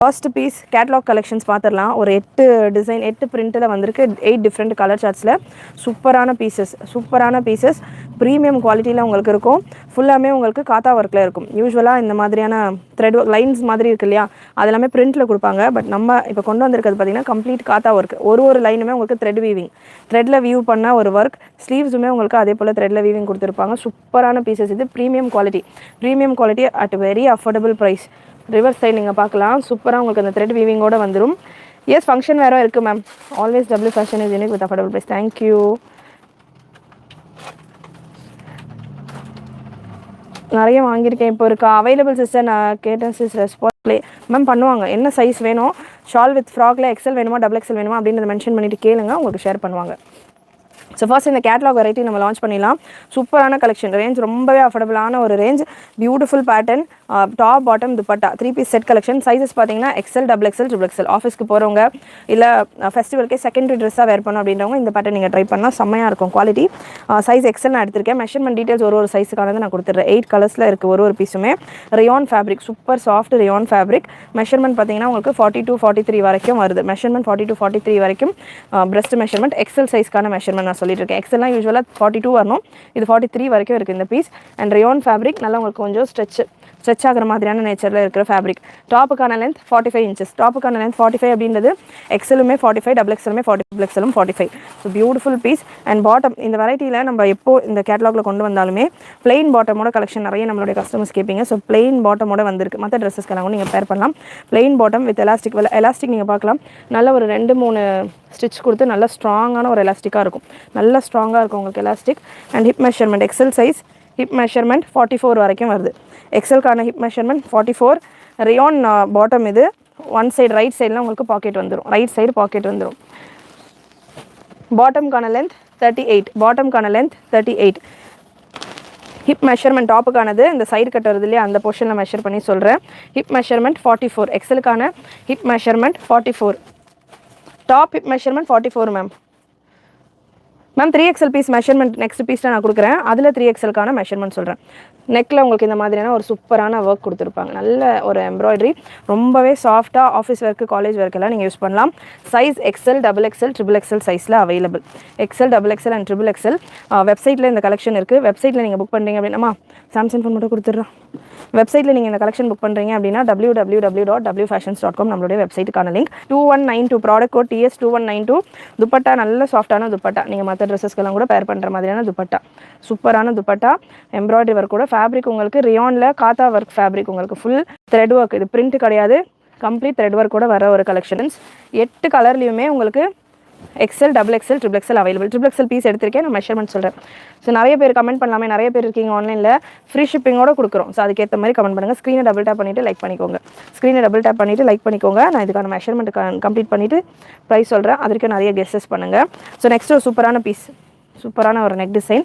First piece catalogue collections பார்த்துடலாம். ஒரு 8 design 8 பிரிண்ட்டில் வந்திருக்கு. 8 டிஃப்ரெண்ட் கலர் சார்ட்ஸில் சூப்பரான பீசஸ் ப்ரீமியம் குவாலிட்டியில் உங்களுக்கு இருக்கும். ஃபுல்லாமே உங்களுக்கு காத்தா ஒர்க்கில் இருக்கும். யூஸ்வலாக இந்த மாதிரியான த்ரெட் ஒர்க் லைன்ஸ் மாதிரி இருக்கு இல்லையா, அது எல்லாமே பிரிண்ட்டில் கொடுப்பாங்க. பட் நம்ம இப்போ கொண்டு வந்திருக்கிறது பார்த்தீங்கன்னா கம்ப்ளீட் காத்தா ஒர்க். ஒரு லைனுமே உங்களுக்கு த்ரெட் வீவிங், த்ரெட்டில் வியூ பண்ண ஒரு ஒர்க். ஸ்லீவ்ஸுமே உங்களுக்கு அதே போல் த்ரெட்டில் வீவிங் கொடுத்துருப்பாங்க. சூப்பரான பீசஸ். இது premium quality at very affordable price. Reverse side நீங்கள் பார்க்கலாம். சூப்பராக உங்களுக்கு அந்த த்ரெட் வீவிங்கோடு வந்துடும். எஸ், ஃபங்க்ஷன் வேறு இருக்குது ma'am. Always W fashion is unique with affordable price. Thank you. நிறைய வாங்கியிருக்கேன். இப்போ இருக்கா அவைலபிள் சிஸ்டர்? நான் கேட்டேன் சிஸ், ரெஸ்பான்ஸ் மேம் பண்ணுவாங்க. என்ன சைஸ் வேணும், ஷால் வித் ஃப்ராக்ல எக்ஸல் வேணுமா டபுள் எக்ஸல் வேணுமா அப்படின்றத மென்ஷன் பண்ணிவிட்டு கேளுங்க, உங்களுக்கு ஷேர் பண்ணுவாங்க. ஸோ ஃபர்ஸ்ட் இந்த கேட்லாக் வெரைட்டி நம்ம லான்ச் பண்ணிடலாம். சூப்பரான கலெக்ஷன், ரேஞ்ச் ரொம்பவே அஃபோர்டபுளான ஒரு range. Beautiful pattern, top bottom dupatta 3 piece set collection. Sizes பார்த்தீங்கன்னா XL double XL triple XL. ஆஃபீஸ்க்கு போகிறவங்க இல்லை ஃபெஸ்டிவல்கே செகண்டரி ட்ரெஸ்ஸாக வேர் பண்ணணும் அப்படின்றவங்க இந்த பேட்டர்ன் நீங்கள் ட்ரை பண்ணால் செம்மையாக இருக்கும். குவாலிட்டி சைஸ் எக்ஸல் நான் எடுத்திருக்கேன். மெஷர்மெண்ட் டீட்டெயில்ஸ் ஒரு சைஸுக்கானது நான் கொடுத்துட்றேன். 8 கலர்ஸில் இருக்குது ஒரு பீஸுமே. Rayon fabric, super soft rayon fabric. Measurement பார்த்தீங்கன்னா உங்களுக்கு 42 43 வரைக்கும் வருது. மெஷர்மெண்ட் 42 43 வரைக்கும் பிரெஸ்ட் மெஷர்மெண்ட். எக்ஸல் சைஸ்க்கான மெஷர்மெண்ட் நான் சொல்லிட்டு இருக்கேன். எக்ஸல்லாம் யூஸ்வலாக 42 வரணும், இது 43 வரைக்கும் இருக்குது இந்த பீஸ். அண்ட் ரியான் ஃபேப்ரிக் நல்லா உங்களுக்கு கொஞ்சம் ஸ்ட்ரெச் ஆகிற மாதிரியான நேச்சரில் இருக்கிற ஃபேப்ரிக். டாப்புக்கான லென்த் 45 இன்ச்சஸ். டாப்புக்கான லென்த் 45 அப்படின்றது எக்ஸலுமே 45, டபுள் எக்ஸலுமே 40, டபுள் எக்ஸலும் 45. So beautiful piece. And bottom இந்த வெரைட்டியில் நம்ம எப்போ இந்த கேட்லாகில் கொண்டு வந்தாலுமே பிளெயின் பாட்டமோட கலெக்ஷன் நிறைய நம்மளுடைய கஸ்டமர்ஸ் கேட்பீங்க. ஸோ பிளெயின் பாட்டமோட வந்திருக்கு. மற்ற ட்ரெஸ்ஸஸ்க்கெல்லாம் கூட நீங்கள் பேர் பண்ணலாம். பிளெயின் பாட்டம் வித் எலாஸ்டிக் நீங்கள் பார்க்கலாம். நல்ல ஒரு 2-3 ஸ்டிச் கொடுத்து நல்ல ஸ்ட்ராங்கான ஒரு எலாஸ்டிக்காக இருக்கும். நல்ல ஸ்ட்ராங்காக இருக்கும் உங்களுக்கு elastic. And hip measurement XL size. Hip measurement 44 வரைக்கும் வருது. எக்ஸலுக்கான ஹிப் மெஷர்மெண்ட் 44. ரியான் பாட்டம் இது. ஒன் சைடு ரைட் சைடில் உங்களுக்கு பாக்கெட் வந்துடும். ரைட் சைடு பாக்கெட் வந்துடும். பாட்டம்கான லென்த் 38. ஹிப் மெஷர்மெண்ட் டாப்புக்கானது இந்த சைடு கட் வருது இல்லையா, அந்த போர்ஷனில் மெஷர் பண்ணி சொல்கிறேன். Hip measurement 44. எக்ஸலுக்கான hip measurement 44. Top hip measurement 44 ma'am. 3XL piece measurement next பீஸில் நான் கொடுக்குறேன். அதில் 3XLக்கான மெஷர்மெண்ட் சொல்கிறேன். நெக்கில் உங்களுக்கு இந்த மாதிரியான ஒரு சூப்பரான ஒர்க் கொடுத்துருப்பாங்க. நல்ல ஒரு எம்ப்ராய்டரி, ரொம்பவே சாஃப்டாக ஆஃபீஸ் ஒர்க்கு காலேஜ் ஒர்க்கெல்லாம் நீங்கள் யூஸ் பண்ணலாம். Size XL double XL triple XL சைஸில் available. XL double XL and triple XL. வெப்சைட்டில் இந்த கலெக்ஷன் இருக்குது. வெப்சைட்டில் நீங்கள் புக் பண்ணுறீங்க அப்படின்னா சாம்சங் ஃபோன் மட்டும் கொடுத்துட்றோம். வெப்சைட்டில் நீங்கள் இந்த கலெக்ஷன் புக் பண்ணுறீங்க அப்படின்னா www.wfashions.com நம்மளுடைய வெப்சைட்டுக்கான link. 2192 product code TS 2192. Dupatta நல்ல சாஃப்டான துப்பட்டா. நீங்கள் மற்ற ட்ரெஸ்ஸஸ்க்கெல்லாம் கூட பேர் பண்ணுற மாதிரியான துப்பட்டா. சூப்பரான துப்பட்டா, எம்ப்ராய்டரி ஒர்க் கூட. ஃபேப்ரிக் உங்களுக்கு ரியானில் காத்தா ஒர்க் ஃபேப்ரிக். உங்களுக்கு ஃபுல் த்ரெட் ஒர்க். இது பிரிண்ட் கிடையாது, கம்ப்ளீட் த்ரெட் ஒர்க் கூட வர ஒரு கலெக்ஷன்ஸ். 8 கலர்லேயுமே உங்களுக்கு XL double XL triple XL available. Triple XL piece எடுத்திருக்கேன், நான் மெஷர்மெண்ட் சொல்கிறேன். ஸோ நிறைய பேர் கமெண்ட் பண்ணலாமே, நிறைய பேர் இருக்கீங்க ஆன்லைனில். ஃப்ரீ ஷிப்பிங்கோட கொடுக்குறோம். ஸோ அதுக்கேற்ற மாதிரி கமெண்ட் பண்ணுங்கள். ஸ்க்ரீனை டபுள் டேப் பண்ணிவிட்டு லைக் பண்ணிக்கோங்க. நான் இதுக்கான மெஷர்மெண்ட் கம்ப்ளீட் பண்ணிவிட்டு ப்ரைஸ் சொல்கிறேன். அதற்கு நிறைய கெஸ்ஸஸ் பண்ணுங்கள். ஸோ நெக்ஸ்ட் ஒரு சூப்பரான பீஸ், சூப்பரான ஒரு நெக் டிசைன்.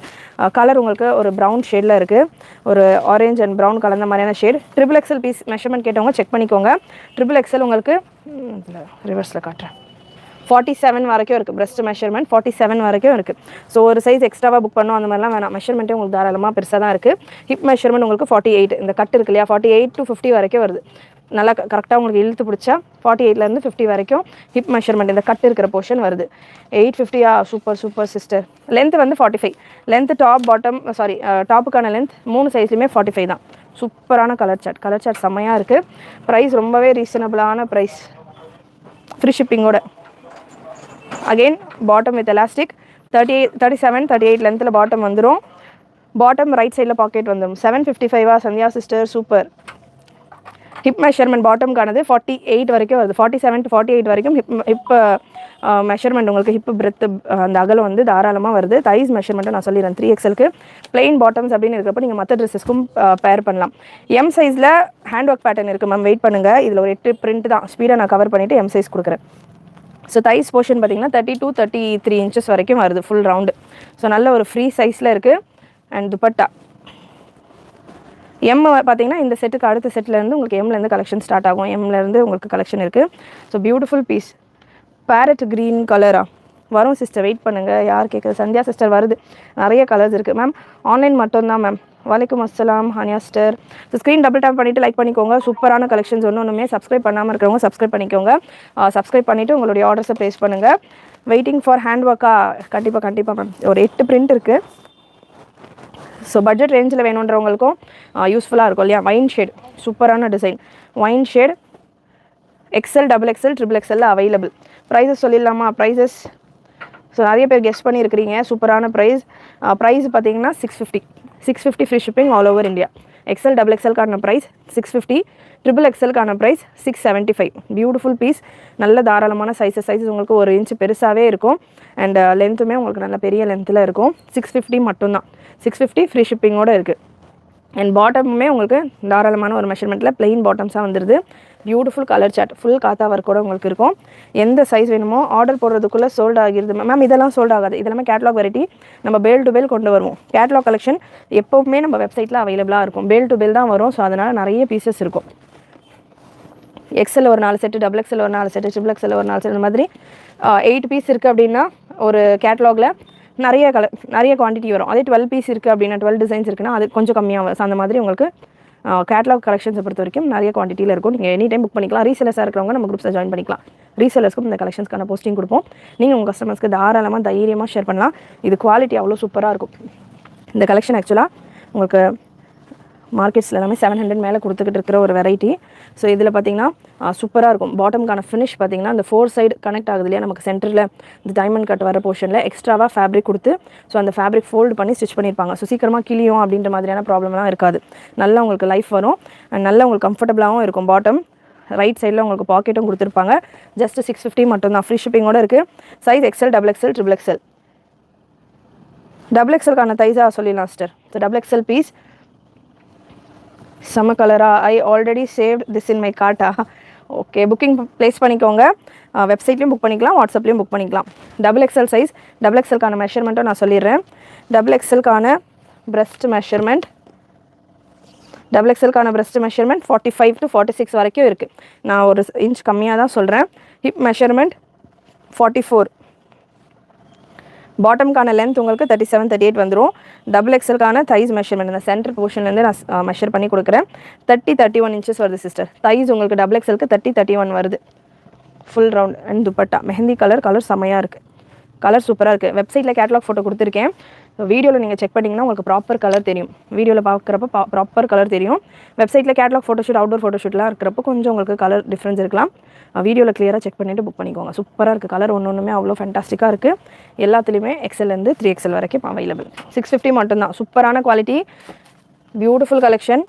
கலர் உங்களுக்கு ஒரு ப்ரௌன் ஷேடில் இருக்குது. ஒரு ஆரேஞ்ச் அண்ட் ப்ரௌன் கலந்த மாதிரியான shade. Triple XL piece measurement கேட்டவங்க செக் பண்ணிக்கோங்க. ட்ரிபிள் எக்ஸல் உங்களுக்கு ரிவர்ஸில் காட்டுறேன். 47 வரைக்கும் இருக்குது. பிரெஸ்ட் மெஷர்மெண்ட் 47 வரைக்கும் இருக்குது. ஸோ ஒரு சைஸ் எக்ஸ்ட்ராவாக புக் பண்ணோம் அந்த மாதிரிலாம் வேணாம். மெஷர்மெண்ட்டே உங்களுக்கு தாராளமாக பெருசாக தான் இருக்குது. ஹிப் மெஷர்மெண்ட் உங்களுக்கு 48. இந்த கட் இருக்கு இல்லையா, 48 to 50 வரைக்கும் வருது. நல்லா கரெக்டாக உங்களுக்கு இழுத்து பிடிச்சா 48லேருந்து 50 வரைக்கும் ஹிப் மெஷர்மெண்ட் இந்த கட் இருக்கிற போர்ஷன் வருது. 850. Super sister. லென்த் வந்து 45. லென்த் டாப்புக்கான லென்த் 3 சைஸ்லையுமே 45 தான். சூப்பரான கலர் சார்ட் செம்மையாக இருக்குது. ப்ரைஸ் ரொம்பவே ரீசனபிளான ப்ரைஸ், ஃப்ரீ ஷிப்பிங்கோட. அகெயின் பாட்டம் வித் எலாஸ்டிக் 37 38 லென்த்தில் பாட்டம் வந்துடும். பாட்டம் ரைட் சைடில் பாக்கெட் வந்துடும். 755 Sandhya sister, super. Hip measurement பாட்டம்கானது 48 வரைக்கும் வருது. 47 to 48 வரைக்கும் ஹிப் மெஷர்மெண்ட் உங்களுக்கு ஹிப் பிரெத் அந்த அகலம் வந்து தாராளமாக வருது. தைஸ் மெஷர்மெண்ட்டை நான் சொல்லிடுறேன். 3XLக்கு பிளெயின் பாட்டம்ஸ் அப்படின்னு இருக்கிறப்ப நீங்கள் மற்ற ட்ரெஸ்ஸஸ்க்கும் பேர் பண்ணலாம். எம் சைஸில் ஹேண்ட் ஒர்க் பேட்டர்ன் இருக்குது மேம், வெயிட் பண்ணுங்கள். இதில் ஒரு 8 பிரிண்ட் தான். ஸ்பீடாக நான் கவர் பண்ணிவிட்டு எம் சைஸ் கொடுக்குறேன். ஸோ தைஸ் போர்ஷன் பார்த்தீங்கன்னா 32 33 இன்ச்சஸ் வரைக்கும் வருது ஃபுல் ரவுண்டு. ஸோ நல்ல ஒரு ஃப்ரீ சைஸில் இருக்குது. அண்ட் துப்பட்டா எம் பார்த்தீங்கன்னா இந்த செட்டுக்கு அடுத்த செட்லேருந்து உங்களுக்கு எம்லேருந்து கலெக்ஷன் ஸ்டார்ட் ஆகும். எம்லேருந்து உங்களுக்கு கலெக்ஷன் இருக்குது. So beautiful piece. Parrot green கலரா வரும் சிஸ்டர், வெயிட் பண்ணுங்கள். யார் கேட்குறது? சந்தியா சிஸ்டர் வருது. நிறைய கலர்ஸ் இருக்குது மேம். ஆன்லைன் மட்டும்தான் மேம். வலைக்கம் அஸ்ஸலாம் ஹனியாஸ்டர். ஸோ ஸ்க்ரீன் டபுள் டேப் பண்ணிவிட்டு லைக் பண்ணிக்கோங்க. சூப்பரான கலெக்ஷன்ஸ் ஒன்றுமே சப்ஸ்கிரைப் பண்ணாமல் இருக்கிறவங்க சப்ஸ்கிரைப் பண்ணிக்கோங்க. சப்ஸ்கிரைப் பண்ணிவிட்டு உங்களுடைய ஆர்டர்ஸை ப்ளேஸ் பண்ணுங்கள். வெயிட்டிங் ஃபார் ஹேண்ட் ஒர்க்கா? கண்டிப்பாக மேம். ஒரு 8 பிரிண்ட் இருக்குது. ஸோ பட்ஜெட் ரேஞ்சில் வேணுன்றவங்களுக்கும் யூஸ்ஃபுல்லாக இருக்கும் இல்லையா? வைன் ஷேட், சூப்பரான design. Wine shade XL, double XL, triple எக்ஸலில் அவைலபிள். ப்ரைஸஸ் சொல்லிடலாமா? ப்ரைஸஸ் ஸோ நிறைய பேர் கெஸ்ட் பண்ணியிருக்கிறீங்க. சூப்பரான ப்ரைஸ் பார்த்தீங்கன்னா 650 free shipping all over India. XL, double எக்ஸலுக்கான ப்ரைஸ் 650, ட்ரிபிள் எக்ஸலுக்கான ப்ரைஸ் 675. Beautiful piece. நல்ல தாராளமான சைஸஸ் உங்களுக்கு 1 இன்ச் பெருசாகவே இருக்கும். அண்ட் லென்த்துமே உங்களுக்கு நல்ல பெரிய லென்த்தில் இருக்கும். 650 மட்டும்தான். 650 ஃப்ரீ ஷிப்பிங்கோடு இருக்குது. அண்ட் பாட்டமுமே உங்களுக்கு தாராளமான ஒரு மெஷர்மெண்ட்டில் பிளெயின் பாட்டம்ஸாக வந்துடுது. பியூட்டிஃபுல் கலர் சார்ட், ஃபுல் காத்தா ஒர்க் கூட உங்களுக்கு இருக்கும். எந்த சைஸ் வேணுமோ ஆர்டர் போடுறதுக்குள்ளே சோல்ட் ஆகிடுது மேம். இதெல்லாம் சோல்ட் ஆகாது. இதெல்லாமே கேட்லாக் வெரைட்டி. நம்ம பேல் டு பேல் கொண்டு வருவோம். கேட்லாக் கலெக்ஷன் எப்போவுமே நம்ம வெப்சைட்டில் அவைலபிளாக இருக்கும். பேல் டு பேல் தான் வரும். ஸோ அதனால் நிறைய பீசஸ் இருக்கும். எக்ஸல் ஒரு 4 செட்டு, டபுள் எக்ஸல் ஒரு 4 செட்டு, ட்ரிபிள் எக்ஸல் ஒரு 4 செட்டு, இந்த மாதிரி 8 பீஸ் இருக்குது அப்படின்னா ஒரு கேட்லாகில் நிறைய குவான்டிட்டி வரும். அதே 12 பீஸ் இருக்குது அப்படின்னா 12 டிசைன்ஸ் இருக்குன்னா அது கொஞ்சம் கம்மியாக வரும். அந்த மாதிரி உங்களுக்கு கேட்லாக் கலெக்ஷன்ஸை பொறுத்த வரைக்கும் நிறைய குவான்டிட்டியில் இருக்கும். நீங்கள் எனி டைம் புக் பண்ணிக்கலாம். ரீசெலர்ஸாக இருக்கிறவங்க நம்ம குரூப்ஸை ஜாயின் பண்ணிக்கலாம். ரீசெலர்ஸ்க்கும் இந்த கலெக்ஷன்ஸ்க்கான போஸ்டிங் கொடுப்போம். நீங்கள் உங்கள் கஸ்டமர்ஸ்க்கு தாராளமாக தைரியமாக ஷேர் பண்ணலாம். இது குவாலிட்டி அவ்வளோ சூப்பராக இருக்கும். இந்த கலெக்ஷன் ஆக்சுவலாக உங்களுக்கு மார்க்கெட்ஸில் எல்லாமே 700 மேலே கொடுத்துக்கிட்டு இருக்கிற ஒரு வெரைட்டி. ஸோ இதில் பார்த்தீங்கன்னா சூப்பராக இருக்கும். பாட்டம்கான ஃபினிஷ் பார்த்தீங்கன்னா அந்த 4 சைடு கனெக்ட் ஆகுது இல்லையா? நமக்கு சென்டரில் இந்த டைமண்ட் கட் வர போர்ஷனில் எக்ஸ்ட்ராவாக ஃபேப்ரிக் கொடுத்து ஸோ அந்த ஃபேப்ரிக் ஃபோல்டு பண்ணி ஸ்டிச் பண்ணியிருப்பாங்க. ஸோ சீக்கிரமாக கிளியும் அப்படின்ற மாதிரியான ப்ராப்ளம்லாம் இருக்காது. நல்லா உங்களுக்கு லைஃப் வரும். அண்ட் நல்லா உங்களுக்கு கம்ஃபர்டபுளாகவும் இருக்கும். பாட்டம் ரைட் சைடில் உங்களுக்கு பாக்கெட்டும் கொடுத்துருப்பாங்க. ஜஸ்ட் 650 மட்டும்தான். ஃப்ரீ ஷிப்பிங்கோடு இருக்குது. Size XL, double XL, triple XL. Double எக்ஸலுக்கான தைஸாக சொல்லிடலாம் sister. So double XL piece செம்ம கலரா? I already saved this in my கார்ட்டா? ஓகே, புக்கிங் ப்ளேஸ் பண்ணிக்கோங்க. வெப்சைட்லேயும் புக் பண்ணிக்கலாம், வாட்ஸ்அப்லேயும் புக் பண்ணிக்கலாம். Double XL size. டபுள் எக்ஸலுக்கான மெஷர்மெண்ட்டும் நான் சொல்லிடுறேன். டபுள் எக்ஸலுக்கான பிரஸ்ட் மெஷர்மெண்ட் 45 to 46 வரைக்கும் இருக்குது. நான் 1 இன்ச் கம்மியாக தான் சொல்கிறேன். Hip measurement 44. பாட்டம்கான லென்த் உங்களுக்கு 37, 38 வந்துடும். டபுள் எக்ஸலுக்கான தைஸ் மெஷர்மெண்ட் இந்த சென்டர் போர்ஷன்லேருந்து நான் மெஷர் பண்ணி கொடுக்குறேன். 31 இன்ச்சஸ் வருது சிஸ்டர். தைஸ் உங்களுக்கு டபுள் எக்ஸலுக்கு 31 வருது. Full round and dupatta. Mehndi colour செம்மையாக இருக்குது. கலர் சூப்பராக இருக்குது. வெப்சைட்டில் கேட்லாக் ஃபோட்டோ கொடுத்துருக்கேன். வீடியோவில் நீங்கள் செக் பண்ணிங்கன்னா உங்களுக்கு ப்ராப்பர் கலர் தெரியும். வீடியோவில் பார்க்குறப்ப ப்ராப்பர் கலர் தெரியும். வெப்சைட்டில் கேட்லாக் ஃபோட்டோஷூட், அவுட்டோர் ஃபோட்டோஷூட்லாம் இருக்கிறப்போ கொஞ்சம் உங்களுக்கு கலர் டிஃப்ரென்ஸ் இருக்கலாம். வீடியோவில் கிளியராக செக் பண்ணிவிட்டு புக் பண்ணிக்கோங்க. சூப்பராக இருக்குது. கலர் ஒன்றுமே அவ்வளோ ஃபேண்டாஸ்டிக்காக இருக்குது. எல்லாத்துலேயுமே எக்ஸல்லேருந்து 3XL வரைக்கும் அவைலபிள். 650 மட்டும்தான். சூப்பரான குவாலிட்டி, பியூட்டிஃபுல் கலெக்ஷன்.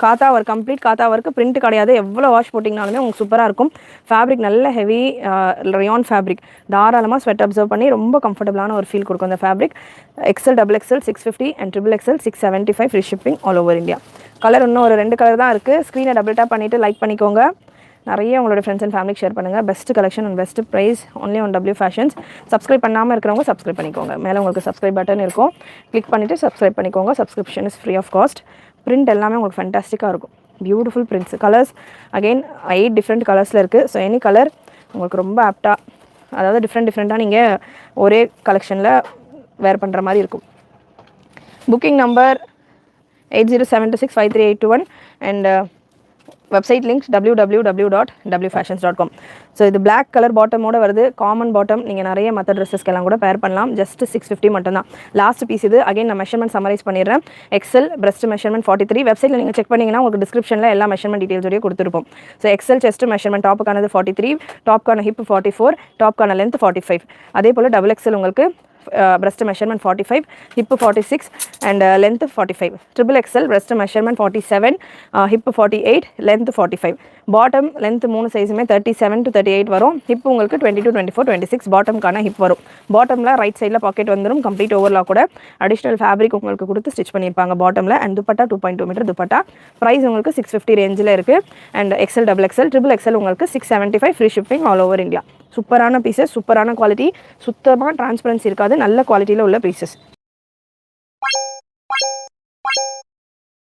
காத்தா ஒர்க், கம்ப்ளீட் காத்தா ஒர்க்கு. பிரிண்ட் கிடையாது. எவ்வளோ வாஷ் போட்டிங்கனாலுமே உங்களுக்கு சூப்பராக இருக்கும். ஃபேப்ரிக் நல்ல ஹெவி ரயான் ஃபேப்ரிக். தாராளமாக ஸ்வெட் அப்சர்வ் பண்ணி ரொம்ப கம்ஃபர்டபுளான ஒரு ஃபீல் கொடுக்கும் இந்த fabric. XL, double XL 650 and triple XL 675 free shipping all over India. Colour இன்னும் ஒரு 2 கலர் தான் இருக்குது. ஸ்க்ரீனை டபுள் டேப் பண்ணிவிட்டு லைக் பண்ணிக்கோங்க. நிறைய உங்களோட ஃப்ரெண்ட்ஸ் அண்ட் ஃபேமிலிக்கு ஷேர் பண்ணுங்கள். Best collection and best price only on W fashions. Subscribe பண்ணாமல் இருக்கிறவங்க சப்ஸ்கிரைப் பண்ணிக்கோங்க. மேலே உங்களுக்கு சப்ஸ்கிரைப் பட்டன் இருக்கும். கிளிக் பண்ணிவிட்டு சப்ஸ்கிரைப் பண்ணிக்கோங்க. Subscription is free of cost. Print எல்லாமே உங்களுக்கு ஃபேண்டாஸ்டிக்காக இருக்கும். Beautiful prints. Colours again 8 different கலர்ஸில் இருக்குது. ஸோ எனி கலர் உங்களுக்கு ரொம்ப ஆப்டாக, அதாவது டிஃப்ரெண்ட்டாக நீங்கள் ஒரே கலெக்ஷனில் வேர் பண்ணுற மாதிரி இருக்கும். Booking number 8072653821 and website link www.wfashions.com. So இது பிளாக் கலர் பாட்டமோட வருது. Common bottom. நீங்கள் நிறைய மற்ற ட்ரெஸ்ஸஸ்க்கெல்லாம் கூட பேர் பண்ணலாம். ஜஸ்ட் 650 மட்டும்தான். லாஸ்ட் பீஸ் இது. அகைன் நான் மெஷர்மெண்ட் சம்மரைஸ் பண்ணிடுறேன். XL breast measurement 43. வெப்சைட்டில் நீங்கள் செக் பண்ணிங்கன்னா உங்களுக்கு டிஸ்கிரிப்ஷனில் எல்லா மெஷர்மெண்ட் டீட்டெயில்ஸோடய கொடுத்துருப்போம். ஸோ எக்ஸல் செஸ்ட் மெஷர்மெண்ட் டாப்புக்கானது 43, டாப்க்கான ஹிப் 44, டாப்க்கான லென்த் 45. அதே போல் டபுள் எக்ஸல் உங்களுக்கு breast measurement 45, hip 46 and length 45. Triple XL breast measurement 47, hip 48, length 45. Bottom length 3 சைஸுமே 37 to 38 வரும். hip உங்களுக்கு 22, 24, 26 பாட்டம்கான hip வரும். பாட்டமில் ரைட் சைடில் பாக்கெட் வந்துடும். கம்ப்ளீட் ஓவர்லாக் கூட அடிஷ்னல் ஃபேப்ரிக் உங்களுக்கு கொடுத்து ஸ்டிச் பண்ணியிருப்பாங்க பாட்டமில். And dupatta 2.2 metre dupatta. Price உங்களுக்கு 650 ரேஞ்சில் இருக்குது. And XL, double XL, triple XL உங்களுக்கு 675 free shipping all over India. சூப்பரான பீசஸ், சூப்பரான குவாலிட்டி, சுத்தமாக டிரான்ஸ்பரன்சி இருக்காது, நல்ல குவாலிட்டியில் உள்ள பீசஸ்.